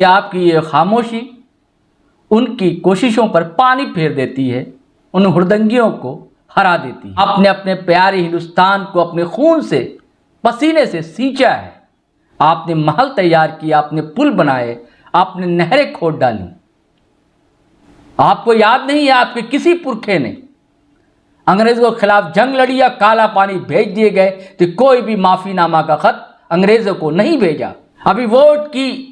कि आपकी ये खामोशी उनकी कोशिशों पर पानी फेर देती है, उन हुड़दंगियों को हरा देती है। आपने अपने प्यारे हिंदुस्तान को अपने खून से, पसीने से सींचा है। आपने महल तैयार किए, आपने पुल बनाए, आपने नहरें खोद डाली। आपको याद नहीं है आपके किसी पुरखे ने अंग्रेजों के खिलाफ जंग लड़ी या काला पानी भेज दिए गए तो कोई भी माफीनामा का खत अंग्रेजों को नहीं भेजा। अभी वोट की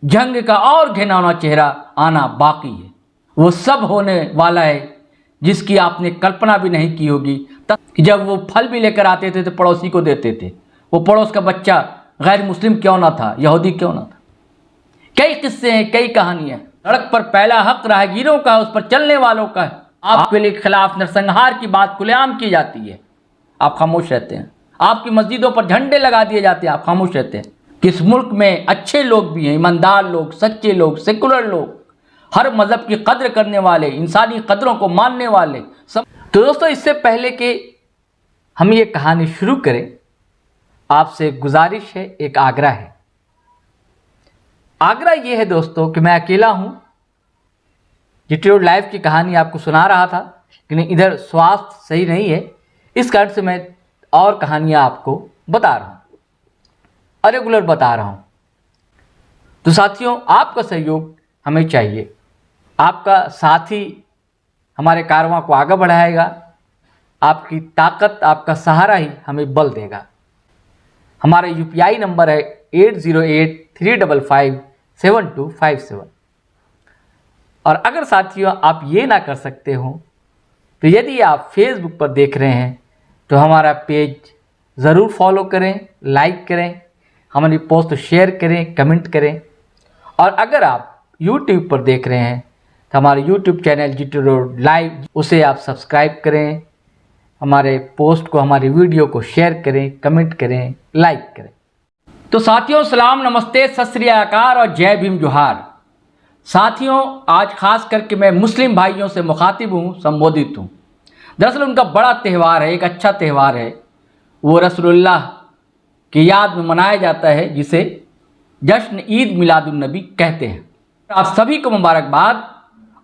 जंग का और घिनौना चेहरा आना बाकी है। वो सब होने वाला है जिसकी आपने कल्पना भी नहीं की होगी। तब जब वो फल भी लेकर आते थे तो पड़ोसी को देते थे। वो पड़ोस का बच्चा गैर मुस्लिम क्यों ना था, यहूदी क्यों ना था। कई किस्से हैं, कई कहानियां। सड़क पर पहला हक राहगीरों का, उस पर चलने वालों का है। आपके लिए खिलाफ नरसंहार की बात खुलेआम की जाती है, आप खामोश रहते हैं। आपकी मस्जिदों पर झंडे लगा दिए जाते हैं, आप खामोश रहते हैं। किस मुल्क में अच्छे लोग भी हैं, ईमानदार लोग, सच्चे लोग, सेकुलर लोग, हर मजहब की कद्र करने वाले, इंसानी कदरों को मानने वाले सब। तो दोस्तों, इससे पहले कि हम ये कहानी शुरू करें, आपसे गुजारिश है, एक आग्रह है। आग्रह ये है दोस्तों कि मैं अकेला हूँ। जीटी रोड लाइव की कहानी आपको सुना रहा था, लेकिन इधर स्वास्थ्य सही नहीं है, इस कारण से मैं और कहानियाँ आपको बता रहा हूँ और रेगुलर बता रहा हूँ। तो साथियों, आपका सहयोग हमें चाहिए। आपका साथ ही हमारे कारवां को आगे बढ़ाएगा। आपकी ताकत, आपका सहारा ही हमें बल देगा। हमारा UPI नंबर है 8083557257। और अगर साथियों आप ये ना कर सकते हो तो यदि आप फेसबुक पर देख रहे हैं तो हमारा पेज ज़रूर फॉलो करें, लाइक करें, हमारी पोस्ट शेयर करें, कमेंट करें। और अगर आप यूट्यूब पर देख रहे हैं तो हमारे YouTube channel GT road live, उसे आप सब्सक्राइब करें, हमारे पोस्ट को, हमारी वीडियो को शेयर करें, कमेंट करें, लाइक करें। तो साथियों, सलाम, नमस्ते, सत श्री अकाल और जय भीम, जोहार। साथियों, आज खास करके मैं मुस्लिम भाइयों से मुखातिब हूँ, संबोधित हूँ। दरअसल उनका बड़ा त्यौहार है, एक अच्छा त्यौहार है। वो रसूलुल्लाह की याद में मनाया जाता है, जिसे जश्न ईद मिलादुन नबी कहते हैं। आप सभी को मुबारकबाद।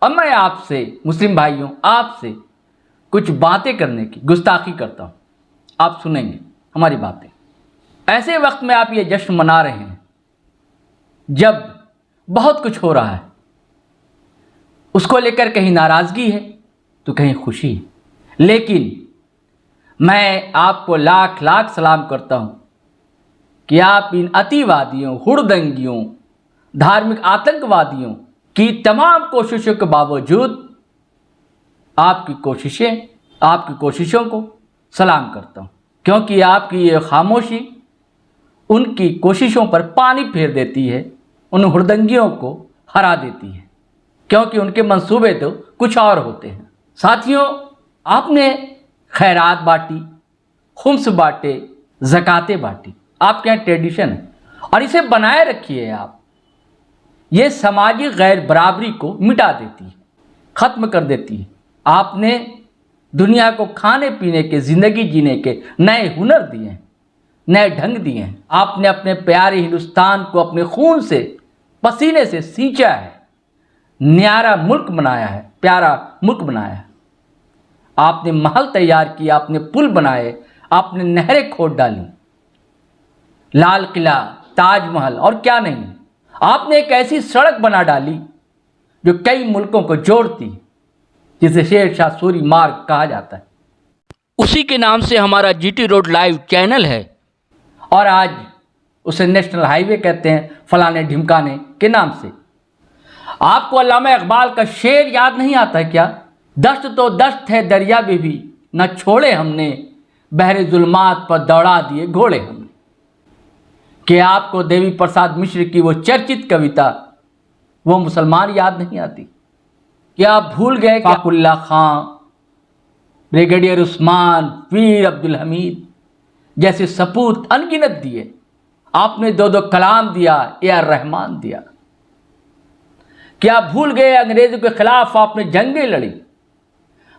और मैं आपसे, मुस्लिम भाइयों, आपसे कुछ बातें करने की गुस्ताखी करता हूँ। आप सुनेंगे हमारी बातें। ऐसे वक्त में आप ये जश्न मना रहे हैं जब बहुत कुछ हो रहा है, उसको लेकर कहीं नाराज़गी है तो कहीं खुशी है। लेकिन मैं आपको लाख लाख सलाम करता हूँ कि आप इन अतिवादियों, हुड़दंगियों, धार्मिक आतंकवादियों की तमाम कोशिशों के बावजूद आपकी कोशिशों को सलाम करता हूँ। क्योंकि आपकी ये खामोशी उनकी कोशिशों पर पानी फेर देती है, उन हुड़दंगियों को हरा देती है। क्योंकि उनके मंसूबे तो कुछ और होते हैं। साथियों, आपने खैरात बांटी, खुम्स बांटे, ज़कातें बांटी, आपके यहाँ ट्रेडिशन है और इसे बनाए रखिए आप। ये समाजी गैर बराबरी को मिटा देती है, ख़त्म कर देती है। आपने दुनिया को खाने पीने के, ज़िंदगी जीने के नए हुनर दिए हैं, नए ढंग दिए हैं। आपने अपने प्यारे हिंदुस्तान को अपने खून से, पसीने से सींचा है, न्यारा मुल्क बनाया है, प्यारा मुल्क बनाया है। आपने महल तैयार किया, आपने पुल बनाए, आपने नहरें खोद डाली, लाल किला, ताजमहल और क्या नहीं। आपने एक ऐसी सड़क बना डाली जो कई मुल्कों को जोड़ती, जिसे शेरशाह सूरी मार्ग कहा जाता है। उसी के नाम से हमारा जीटी रोड लाइव चैनल है और आज उसे नेशनल हाईवे कहते हैं, फलाने ढिमकाने के नाम से। आपको अल्लामा इकबाल का शेर याद नहीं आता है क्या? दस्त तो दस्त है दरिया में भी, न छोड़े हमने, बहरे जुल्मात पर दौड़ा दिए घोड़े हमने। कि आपको देवी प्रसाद मिश्र की वो चर्चित कविता, वो मुसलमान याद नहीं आती? क्या आप भूल गए कि फाकुल्ला खां, ब्रिगेडियर उस्मान, वीर अब्दुल हमीद जैसे सपूत अनगिनत दिए। आपने दो दो कलाम दिया, ए रहमान दिया। क्या भूल गए अंग्रेजों के खिलाफ आपने जंगें लड़ी?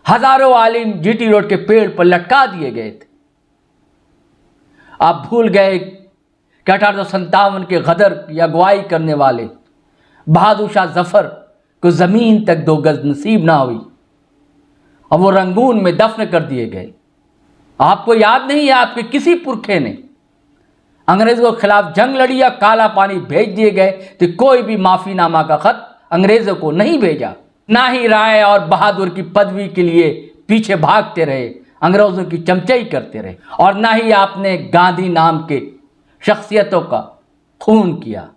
हजारों आलिम जीटी रोड के पेड़ पर लटका दिए गए थे। आप भूल गए कि 1857 के गदर की अगुवाई करने वाले बहादुर शाह जफर को ज़मीन तक 2 गज नसीब ना हुई और वो रंगून में दफन कर दिए गए। आपको याद नहीं है आपके किसी पुरखे ने अंग्रेज़ों के खिलाफ जंग लड़ी या काला पानी भेज दिए गए तो कोई भी माफ़ीनामा का ख़त अंग्रेज़ों को नहीं भेजा। ना ही राय और बहादुर की पदवी के लिए पीछे भागते रहे, अंग्रेज़ों की चमचाई करते रहे। और ना ही आपने गांधी नाम के शख्सियतों का खून किया।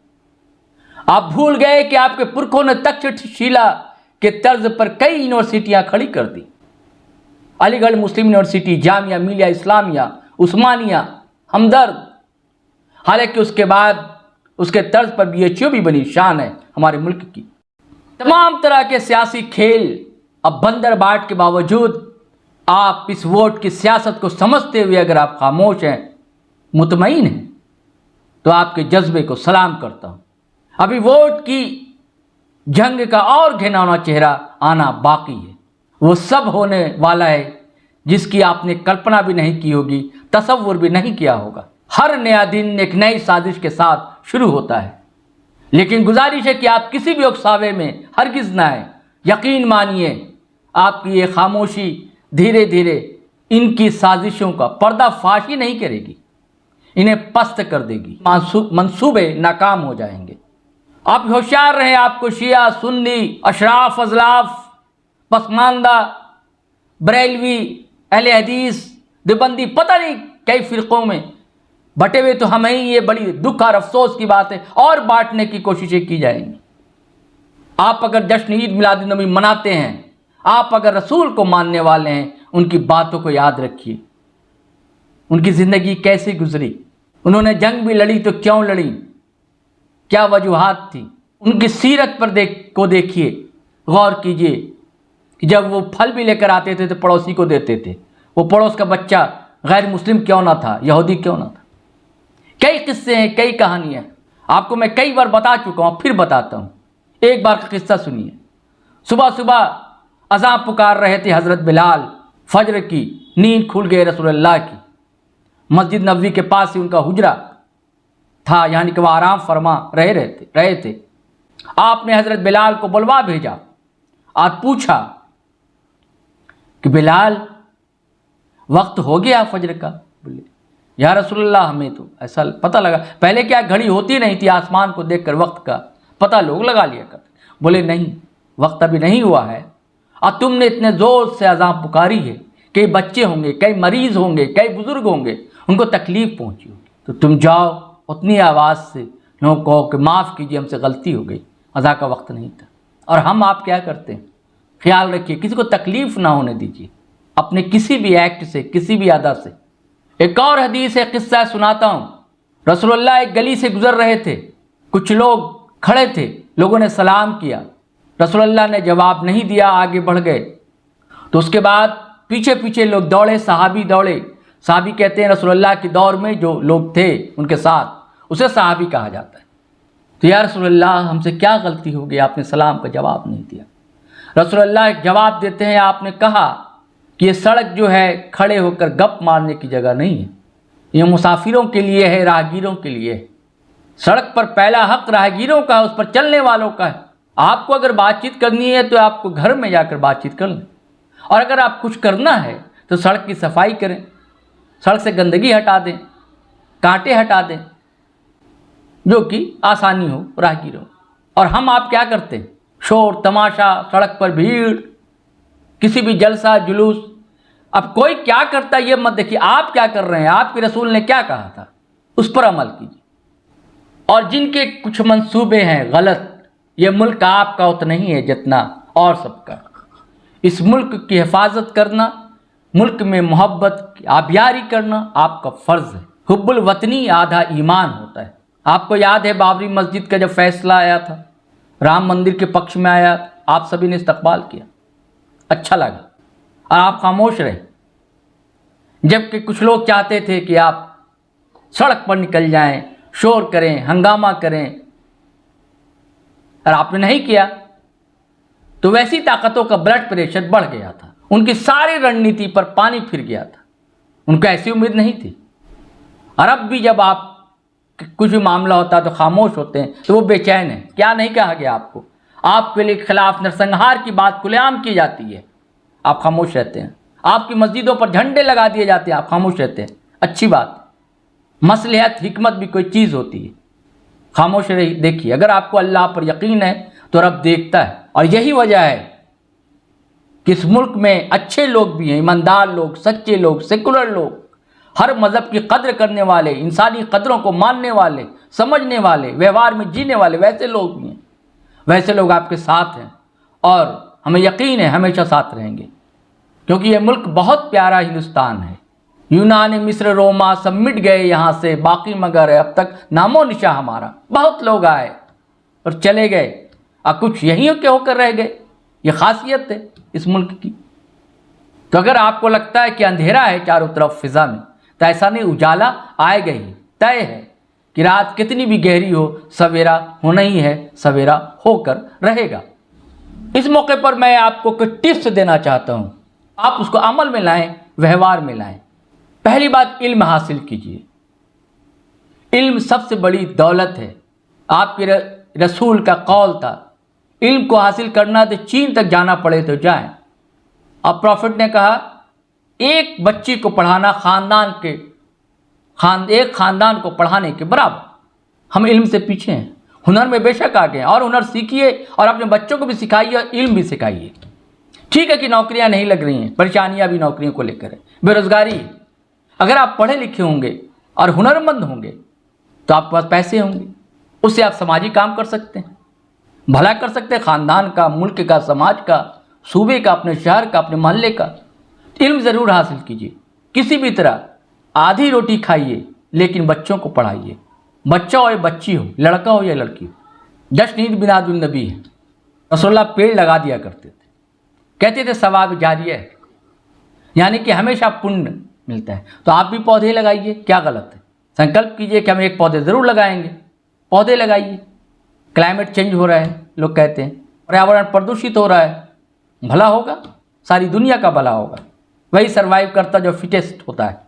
आप भूल गए कि आपके पुरखों ने तक्षशिला के तर्ज पर कई यूनिवर्सिटियां खड़ी कर दी। अलीगढ़ मुस्लिम यूनिवर्सिटी, जामिया मिलिया इस्लामिया, उस्मानिया, हमदर्द। हालांकि उसके बाद उसके तर्ज पर BHU भी बनी। शान है हमारे मुल्क की। तमाम तरह के सियासी खेल अब बंदर बाट के बावजूद आप इस वोट की सियासत को समझते हुए अगर आप खामोश हैं, मुतमईन हैं, तो आपके जज्बे को सलाम करता हूं। अभी वोट की जंग का और घिनौना चेहरा आना बाकी है। वो सब होने वाला है जिसकी आपने कल्पना भी नहीं की होगी, तसव्वुर भी नहीं किया होगा। हर नया दिन एक नई साजिश के साथ शुरू होता है, लेकिन गुजारिश है कि आप किसी भी उकसावे में हरगिज़ ना आए। यकीन मानिए आपकी ये खामोशी धीरे धीरे इनकी साजिशों का पर्दाफाश ही नहीं करेगी, इन्हें पस्त कर देगी। मंसूबे नाकाम हो जाएंगे। आप होशियार रहें। आपको शिया, सुन्नी, अशराफ, अजलाफ, पसमानदा, बरेलवी, अहले हदीस, देवबंदी, पता नहीं कई फ़िरक़ों में बटे हुए तो हमें ही, ये बड़ी दुख और अफसोस की बात है। और बांटने की कोशिशें की जाएंगी। आप अगर जश्न ईद मिलाद नबी मनाते हैं, आप अगर रसूल को मानने वाले हैं, उनकी बातों को याद रखिए। उनकी ज़िंदगी कैसे गुजरी, उन्होंने जंग भी लड़ी तो क्यों लड़ी, क्या वजूहात थी। उनकी सीरत पर देखिए, गौर कीजिए कि जब वो फल भी लेकर आते थे तो पड़ोसी को देते थे। वो पड़ोस का बच्चा गैर मुस्लिम क्यों ना था, यहूदी क्यों ना था। कई किस्से हैं, कई कहानियाँ आपको मैं कई बार बता चुका हूँ, फिर बताता हूँ। एक बार का किस्सा सुनिए। सुबह सुबह अज़ां पुकार रहे थे हज़रत बिलाल, फजर की। नींद खुल गई रसूलुल्लाह की। मस्जिद नबवी के पास ही उनका हुजरा था, यानी कि वह आराम फरमा रहे थे। आपने हज़रत बिलाल को बुलवा भेजा। आज पूछा कि बिलाल वक्त हो गया फजर का। बोले या रसूलुल्लाह हमें तो ऐसा पता लगा, पहले क्या घड़ी होती नहीं थी, आसमान को देखकर वक्त का पता लोग लगा लिया करते। बोले नहीं, वक्त अभी नहीं हुआ है। और तुमने इतने ज़ोर से अज़ां पुकारी है, कई बच्चे होंगे, कई मरीज़ होंगे, कई बुज़ुर्ग होंगे, उनको तकलीफ़ पहुँची होगी, तो तुम जाओ उतनी आवाज़ से लोगों को कहो कि माफ़ कीजिए, हमसे गलती हो गई, अज़ां का वक्त नहीं था। और हम आप क्या करते हैं, ख्याल रखिए, किसी को तकलीफ़ ना होने दीजिए अपने किसी भी एक्ट से, किसी भी अदा से। एक और हदीस है, किस्सा सुनाता हूँ। रसूलुल्लाह एक गली से गुजर रहे थे, कुछ लोग खड़े थे, लोगों ने सलाम किया, रसूलुल्लाह ने जवाब नहीं दिया, आगे बढ़ गए। तो उसके बाद पीछे पीछे लोग दौड़े, सहाबी दौड़े। सहाबी कहते हैं रसूलुल्लाह के दौर में जो लोग थे उनके साथ, उसे सहाबी कहा जाता है। तो या रसूलुल्लाह हमसे क्या गलती हो गई, आपने सलाम का जवाब नहीं दिया। रसूलुल्लाह जवाब देते हैं, आपने कहा कि ये सड़क जो है खड़े होकर गप मारने की जगह नहीं है, ये मुसाफिरों के लिए है, राहगीरों के लिए है। सड़क पर पहला हक राहगीरों का है, उस पर चलने वालों का है। आपको अगर बातचीत करनी है तो आपको घर में जाकर बातचीत कर लें, और अगर आप कुछ करना है तो सड़क की सफाई करें, सड़क से गंदगी हटा दें, कांटे हटा दें, जो कि आसानी हो राहगीरों। और हम आप क्या करते हैं, शोर तमाशा, सड़क पर भीड़, किसी भी जलसा जुलूस। अब कोई क्या करता है ये मत देखिए, आप क्या कर रहे हैं, आपके रसूल ने क्या कहा था उस पर अमल कीजिए। और जिनके कुछ मंसूबे हैं गलत, ये मुल्क आपका उतना नहीं है जितना और सबका। इस मुल्क की हिफाजत करना, मुल्क में मोहब्बत की आबियारी करना आपका फ़र्ज़ है। हुब्बुल वतनी आधा ईमान होता है। आपको याद है बाबरी मस्जिद का जब फैसला आया था, राम मंदिर के पक्ष में आया, आप सभी ने इस्तकबाल किया, अच्छा लगा, और आप खामोश रहे। जबकि कुछ लोग चाहते थे कि आप सड़क पर निकल जाएं, शोर करें, हंगामा करें, और आपने नहीं किया। तो वैसी ताकतों का ब्लड प्रेशर बढ़ गया था, उनकी सारी रणनीति पर पानी फिर गया था। उनको ऐसी उम्मीद नहीं थी। और अब भी जब आप कुछ भी मामला होता है तो खामोश होते हैं, तो वो बेचैन है। क्या नहीं कहा गया आपको? आपके लिए खिलाफ नरसंहार की बात खुलेआम की जाती है, आप खामोश रहते हैं। आपकी मस्जिदों पर झंडे लगा दिए जाते हैं, आप खामोश रहते हैं। अच्छी बात, मसलहत हिकमत भी कोई चीज़ होती है। खामोश रही। देखिए, अगर आपको अल्लाह पर यकीन है तो रब देखता है, और यही वजह है कि इस मुल्क में अच्छे लोग भी हैं, ईमानदार लोग, सच्चे लोग, सेकुलर लोग, हर मज़हब की कद्र करने वाले, इंसानी कदरों को मानने वाले, समझने वाले, व्यवहार में जीने वाले, वैसे लोग भी हैं। वैसे लोग आपके साथ हैं और हमें यकीन है हमेशा साथ रहेंगे, क्योंकि ये मुल्क बहुत प्यारा हिंदुस्तान है। यूनान, मिस्र, रोमा सब मिट गए यहाँ से, बाकी मगर है अब तक नामो निशा हमारा। बहुत लोग आए और चले गए, और कुछ यहीं के होकर रह गए। ये खासियत है इस मुल्क की। तो अगर आपको लगता है कि अंधेरा है चारों तरफ फिजा में, तो ऐसा नहीं, उजाला आएगा ही। तय है कि रात कितनी भी गहरी हो, सवेरा होना ही है, सवेरा होकर रहेगा। इस मौके पर मैं आपको कुछ टिप्स देना चाहता हूँ, आप उसको अमल में लाएं, व्यवहार में लाएं। पहली बात, इल्म हासिल कीजिए। इल्म सबसे बड़ी दौलत है। आपके रसूल का कौल था, इल्म को हासिल करना तो चीन तक जाना पड़े तो जाएं। अब प्रॉफिट ने कहा, एक बच्ची को पढ़ाना एक खानदान को पढ़ाने के बराबर। हम इल्म से पीछे हैं, हुनर में बेशक आगे हैं, और हुनर सीखिए और अपने बच्चों को भी सिखाइए और इल्म भी सिखाइए। ठीक है कि नौकरियां नहीं लग रही हैं, परेशानियां भी नौकरियों को लेकर है, बेरोजगारी। अगर आप पढ़े लिखे होंगे और हुनरमंद होंगे तो आपके पास पैसे होंगे, उससे आप सामाजिक काम कर सकते हैं, भला कर सकते हैं, खानदान का, मुल्क का, समाज का, सूबे का, अपने शहर का, अपने मोहल्ले का। इल्म ज़रूर हासिल कीजिए, किसी भी तरह आधी रोटी खाइए, लेकिन बच्चों को पढ़ाइए। बच्चा हो या बच्ची हो, लड़का हो या लड़की हो। जश्न ईद मिलादुन नबी है, रसूलुल्लाह पेड़ लगा दिया करते थे, कहते थे सवाब जारिया है, यानी कि हमेशा पुण्य मिलता है। तो आप भी पौधे लगाइए, क्या गलत है? संकल्प कीजिए कि हम एक पौधे ज़रूर लगाएंगे, पौधे लगाइए। क्लाइमेट चेंज हो रहा है, लोग कहते हैं, पर्यावरण प्रदूषित हो रहा है, भला होगा, सारी दुनिया का भला होगा। वही सर्वाइव करता जो फिटेस्ट होता है।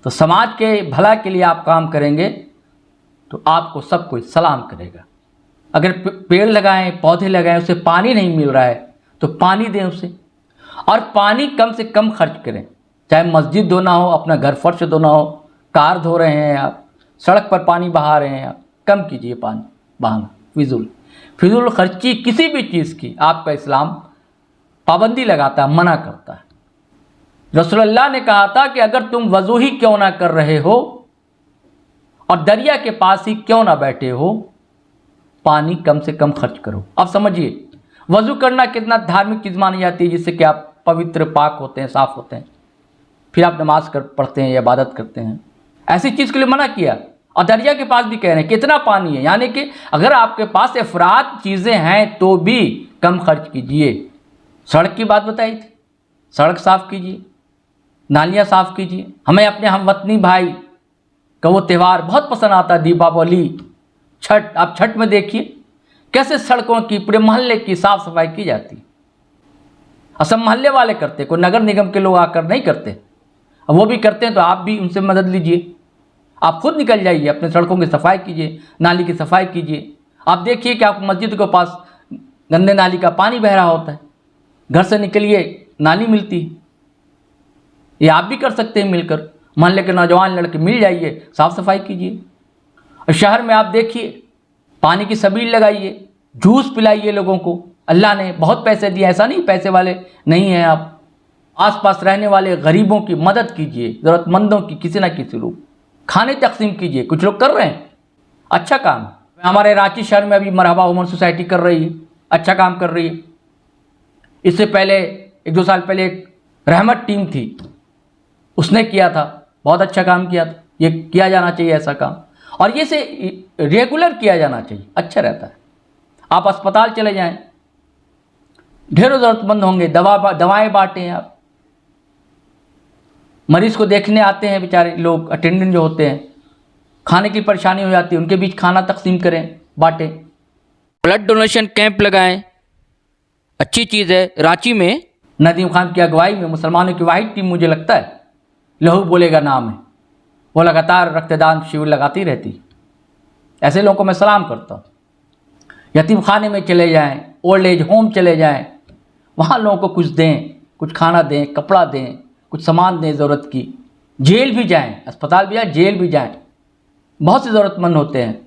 तो समाज के भला के लिए आप काम करेंगे तो आपको सब कोई सलाम करेगा। अगर पेड़ लगाएं, पौधे लगाएं, उसे पानी नहीं मिल रहा है तो पानी दें उसे, और पानी कम से कम खर्च करें। चाहे मस्जिद धोना हो, अपना घर फर्श धोना हो, कार धो रहे हैं आप, सड़क पर पानी बहा रहे हैं आप, कम कीजिए पानी बहाना। फिजूल खर्ची किसी भी चीज़ की आपका इस्लाम पाबंदी लगाता है, मना करता है। रसूलुल्लाह ने कहा था कि अगर तुम वज़ू ही क्यों ना कर रहे हो और दरिया के पास ही क्यों ना बैठे हो, पानी कम से कम खर्च करो। अब समझिए वज़ू करना कितना धार्मिक चीज़ मानी जाती है, जिससे कि आप पवित्र, पाक होते हैं, साफ़ होते हैं, फिर आप नमाज पढ़ते हैं या इबादत करते हैं। ऐसी चीज़ के लिए मना किया। और दरिया के पास भी कह रहे हैं कितना पानी है, यानी कि अगर आपके पास अफराद चीज़ें हैं तो भी कम खर्च कीजिए। सड़क की बात बताई थी, सड़क साफ़ कीजिए, नालियाँ साफ़ कीजिए। हमें अपने हमवतनी भाई का वो त्यौहार बहुत पसंद आता है, दीपावली, छठ। आप छठ में देखिए कैसे सड़कों की, पूरे मोहल्ले की साफ़ सफाई की जाती है। और सब मोहल्ले वाले करते, कोई नगर निगम के लोग आकर नहीं करते। अब वो भी करते हैं तो आप भी उनसे मदद लीजिए। आप खुद निकल जाइए, अपने सड़कों की सफाई कीजिए, नाली की सफाई कीजिए। आप देखिए कि आप मस्जिद के पास गंदे नाली का पानी बह रहा होता है, घर से निकलिए नाली मिलती है। ये आप भी कर सकते हैं मिलकर, मोहल्ले के नौजवान लड़के मिल जाइए, साफ़ सफाई कीजिए। और शहर में आप देखिए पानी की सबील लगाइए, जूस पिलाइए लोगों को। अल्लाह ने बहुत पैसे दिए, ऐसा नहीं पैसे वाले नहीं हैं आप। आसपास रहने वाले गरीबों की मदद कीजिए, ज़रूरतमंदों की किसी ना किसी रूप, खाने तकसीम कीजिए। कुछ लोग कर रहे हैं, अच्छा काम। हमारे रांची शहर में अभी मरहबा वुमन सोसाइटी कर रही है, अच्छा काम कर रही है। इससे पहले 1-2 साल पहले एक रहमत टीम थी, उसने किया था, बहुत अच्छा काम किया था। ये किया जाना चाहिए ऐसा काम, और ये से रेगुलर किया जाना चाहिए, अच्छा रहता है। आप अस्पताल चले जाएं, ढेरों ज़रूरतमंद होंगे, दवाएं बांटें आप। मरीज़ को देखने आते हैं बेचारे लोग, अटेंडेंट जो होते हैं, खाने की परेशानी हो जाती है, उनके बीच खाना तकसीम करें, बांटें। ब्लड डोनेशन कैंप लगाएं, अच्छी चीज़ है। रांची में नदीम खान की अगुवाई में मुसलमानों की वाहिद टीम, मुझे लगता है लहू बोलेगा नाम है, वो लगातार रक्तदान शिविर लगाती रहती। ऐसे लोगों को मैं सलाम करता हूँ। यतीम खाने में चले जाएं, ओल्ड एज होम चले जाएं, वहाँ लोगों को कुछ दें, कुछ खाना दें, कपड़ा दें, कुछ सामान दें ज़रूरत की। जेल भी जाएं, अस्पताल भी जाएं, जेल भी जाएं। बहुत से ज़रूरतमंद होते हैं,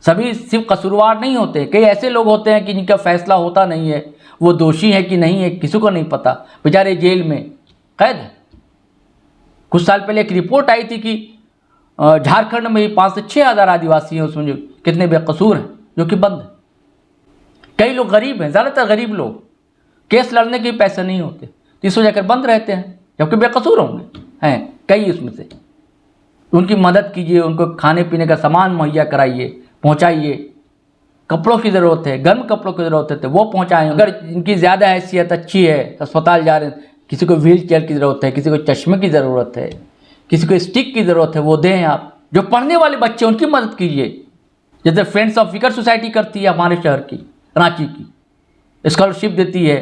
सभी सिर्फ कसूरवार नहीं होते। कई ऐसे लोग होते हैं कि जिनका फैसला होता नहीं है, वो दोषी है कि नहीं है किसी को नहीं पता, बेचारे जेल में कैद है। कुछ साल पहले एक रिपोर्ट आई थी कि झारखंड में 5 से 6 हज़ार आदिवासी हैं, उसमें जो कितने बेकसूर हैं जो कि बंद है। कई लोग गरीब हैं, ज़्यादातर गरीब लोग, केस लड़ने के पैसे नहीं होते तो इस वजह कर बंद रहते हैं, जबकि बेकसूर होंगे हैं कई उसमें से। उनकी मदद कीजिए, उनको खाने पीने का सामान मुहैया कराइए, पहुंचाइए। कपड़ों की ज़रूरत है, गर्म कपड़ों की ज़रूरत है तो वो पहुंचाएं। अगर इनकी ज़्यादा हैसियत अच्छी है, अस्पताल जा रहे हैं, किसी को व्हील चेयर की ज़रूरत है, किसी को चश्मे की ज़रूरत है, किसी को स्टिक की ज़रूरत है, वो दें आप। जो पढ़ने वाले बच्चे उनकी मदद कीजिए, जैसे फ्रेंड्स ऑफ फिकर सोसाइटी करती है हमारे शहर की, रांची की, स्कॉलरशिप देती है,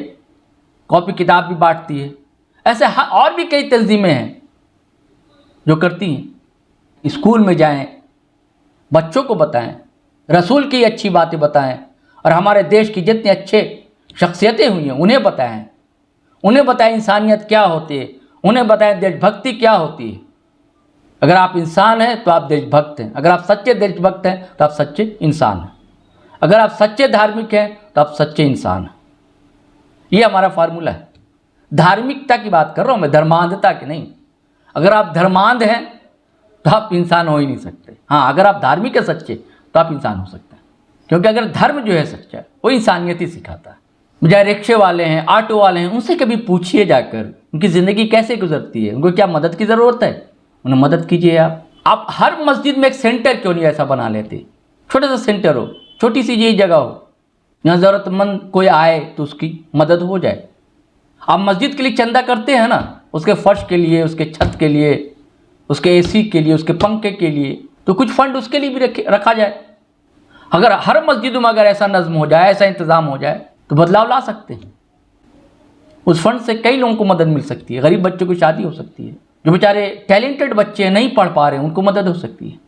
कॉपी किताब भी बांटती है। ऐसे और भी कई तंजीमें हैं जो करती हैं। स्कूल में जाएं, बच्चों को बताएं, रसूल की अच्छी बातें बताएं, और हमारे देश की जितनी अच्छे शख्सियतें हुई हैं उन्हें बताएं। उन्हें बताएं इंसानियत क्या होती है, उन्हें बताएं देशभक्ति क्या होती है। अगर आप इंसान हैं तो आप देशभक्त हैं, अगर आप सच्चे देशभक्त हैं तो आप सच्चे इंसान हैं, अगर आप सच्चे धार्मिक हैं तो आप सच्चे इंसान हैं। ये हमारा फार्मूला है। धार्मिकता की बात कर रहा हूँ मैं, धर्मांधता की नहीं। अगर आप धर्मांध हैं तो आप इंसान हो ही नहीं सकते। हाँ, अगर आप धार्मिक है सच्चे तो आप इंसान हो सकते हैं, क्योंकि अगर धर्म जो है सच्चा है वो इंसानियत ही सिखाता है। चाहे रिक्शे वाले हैं, ऑटो वाले हैं, उनसे कभी पूछिए जाकर उनकी ज़िंदगी कैसे गुजरती है, उनको क्या मदद की ज़रूरत है, उन्हें मदद कीजिए आप हर मस्जिद में एक सेंटर क्यों नहीं ऐसा बना लेते, छोटा सा सेंटर हो, छोटी सी यही जगह हो, यहाँ ज़रूरतमंद कोई आए तो उसकी मदद हो जाए। आप मस्जिद के लिए चंदा करते हैं ना, उसके फर्श के लिए, उसके छत के लिए, उसके एसी के लिए, उसके पंखे के लिए, तो कुछ फंड उसके लिए भी रखा जाए। अगर हर मस्जिद में अगर ऐसा नज़्म हो जाए, ऐसा इंतज़ाम हो जाए तो बदलाव ला सकते हैं। उस फंड से कई लोगों को मदद मिल सकती है। गरीब बच्चों की शादी हो सकती है, जो बेचारे टैलेंटेड बच्चे नहीं पढ़ पा रहे हैं उनको मदद हो सकती है।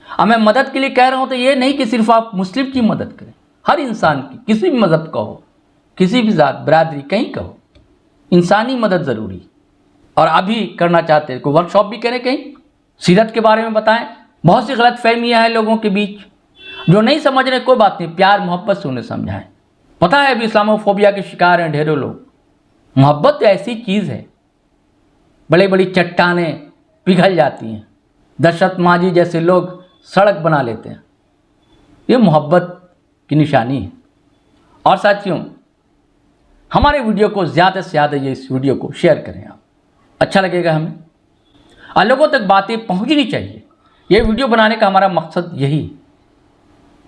अब मैं मदद के लिए कह रहा हूँ तो ये नहीं कि सिर्फ आप मुस्लिम की मदद करें, हर इंसान की, किसी भी मज़हब का हो, किसी भी ज़ात बिरादरी कहीं का हो, इंसानी मदद ज़रूरी। और अभी करना चाहते हैं कोई वर्कशॉप भी करें, कहीं सीरत के बारे में बताएं। बहुत सी गलत फहमियाँ हैं लोगों के बीच, जो नहीं समझ रहे कोई बात नहीं, प्यार मोहब्बत से उन्हें समझाएं। पता है अभी इस्लामोफोबिया के शिकार हैं ढेरों लोग। मोहब्बत ऐसी चीज़ है, बड़ी बड़ी चट्टानें पिघल जाती हैं, दशरथ मांझी जैसे लोग सड़क बना लेते हैं, ये मोहब्बत की निशानी है। और साथियों, हमारे वीडियो को ज़्यादा से ज़्यादा इस वीडियो को शेयर करें, आप अच्छा लगेगा हमें, और लोगों तक बातें पहुंचनी चाहिए। ये वीडियो बनाने का हमारा मकसद यही है।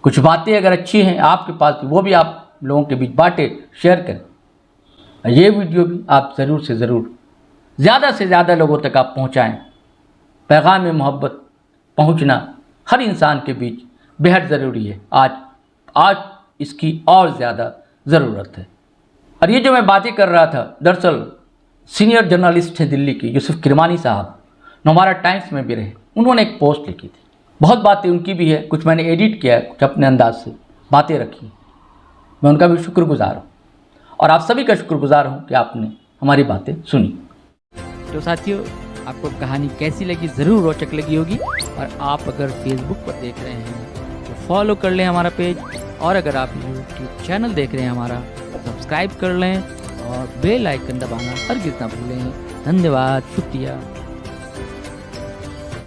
कुछ बातें अगर अच्छी हैं आपके पास, वो भी आप लोगों के बीच बांटें, शेयर करें। ये वीडियो भी आप ज़रूर से ज़रूर ज़्यादा से ज़्यादा लोगों तक आप पहुँचाएँ। पैगाम मोहब्बत पहुँचना हर इंसान के बीच बेहद ज़रूरी है। आज इसकी और ज़्यादा ज़रूरत है। और ये जो मैं बातें कर रहा था, दरअसल सीनियर जर्नलिस्ट हैं दिल्ली की यूसुफ किरमानी साहब, हमारा टाइम्स में भी रहे, उन्होंने एक पोस्ट लिखी थी। बहुत बातें उनकी भी है, कुछ मैंने एडिट किया है, कुछ अपने अंदाज से बातें रखी। मैं उनका भी शुक्रगुजार हूँ, और आप सभी का शुक्रगुजार हूँ कि आपने हमारी बातें सुनी। तो साथियों, आपको कहानी कैसी लगी, ज़रूर रोचक लगी होगी। और आप अगर फेसबुक पर देख रहे हैं तो फॉलो कर लें हमारा पेज, और अगर आप यूट्यूब चैनल देख रहे हैं हमारा, सब्सक्राइब कर लें और बेल आइकन दबाना हरगिज़ ना भूलें। धन्यवाद, शुक्रिया।